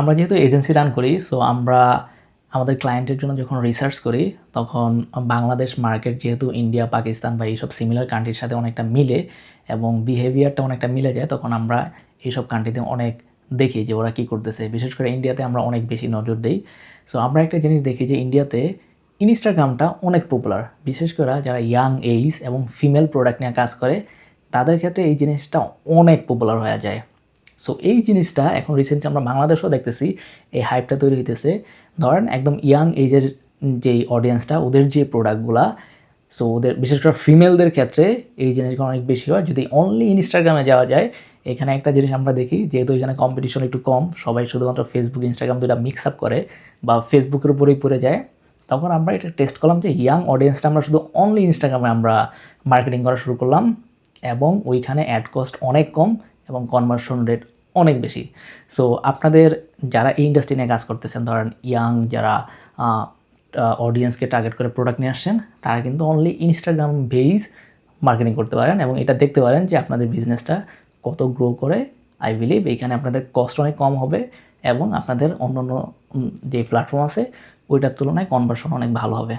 আমরা যেহেতু agency run করি, সো আমরা আমাদের ক্লায়েন্টের জন্য যখন রিসার্চ করি তখন বাংলাদেশ মার্কেট যেহেতু ইন্ডিয়া, পাকিস্তান বা এইসব সিমিলার কান্ট্রির সাথে অনেকটা মিলে এবং বিহেভিয়ারটা অনেকটা মিলে যায়, তখন আমরা এইসব কান্ট্রিতে অনেক দেখি যে ওরা কী করতেছে। বিশেষ করে ইন্ডিয়াতে আমরা অনেক বেশি নজর দিই। সো আমরা একটা জিনিস দেখি যে ইন্ডিয়াতে ইনস্টাগ্রামটা অনেক পপুলার, বিশেষ করে যারা ইয়াং এইজ এবং ফিমেল প্রোডাক্ট নিয়ে কাজ করে তাদের ক্ষেত্রে এই জিনিসটা অনেক পপুলার হয়ে যায়। সো এই জিনিসটা এখন রিসেন্টলি আমরা বাংলাদেশেও দেখতেছি এই হাইপটা তৈরি হইতেছে। ধরেন একদম ইয়াং এজের যেই অডিয়েন্সটা, ওদের যে প্রোডাক্টগুলা, সো ওদের বিশেষ করে ফিমেলদের ক্ষেত্রে এই জিনিসগুলো অনেক বেশি হয়। যদি অনলি ইনস্টাগ্রামে যাওয়া যায়, এখানে একটা জিনিস আমরা দেখি, যেহেতু এখানে কম্পিটিশন একটু কম, সবাই শুধুমাত্র ফেসবুক ইনস্টাগ্রাম দুটা মিক্স আপ করে বা ফেসবুকের উপরেই পড়ে যায়, তখন আমরা এটা টেস্ট করলাম যে ইয়াং অডিয়েন্সটা আমরা শুধু অনলি ইনস্টাগ্রামে আমরা মার্কেটিং করা শুরু করলাম এবং ওইখানে অ্যাড কস্ট অনেক কম এবং কনভার্সন রেট অনেক বেশি। সো আপনাদের যারা এই ইন্ডাস্ট্রি নিয়ে কাজ করতেছেন, ধরেন ইয়াং যারা অডিয়েন্সকে টার্গেট করে প্রোডাক্ট নিয়ে আসছেন, তারা কিন্তু অনলি ইনস্টাগ্রাম বেস মার্কেটিং করতে পারেন এবং এটা দেখতে পারেন যে আপনাদের বিজনেসটা কত গ্রো করে। আই বিলিভ এইখানে আপনাদের কস্ট অনেক কম হবে এবং আপনাদের অন্য অন্য যে প্ল্যাটফর্ম আছে ওইটার তুলনায় কনভার্সন অনেক ভালো হবে।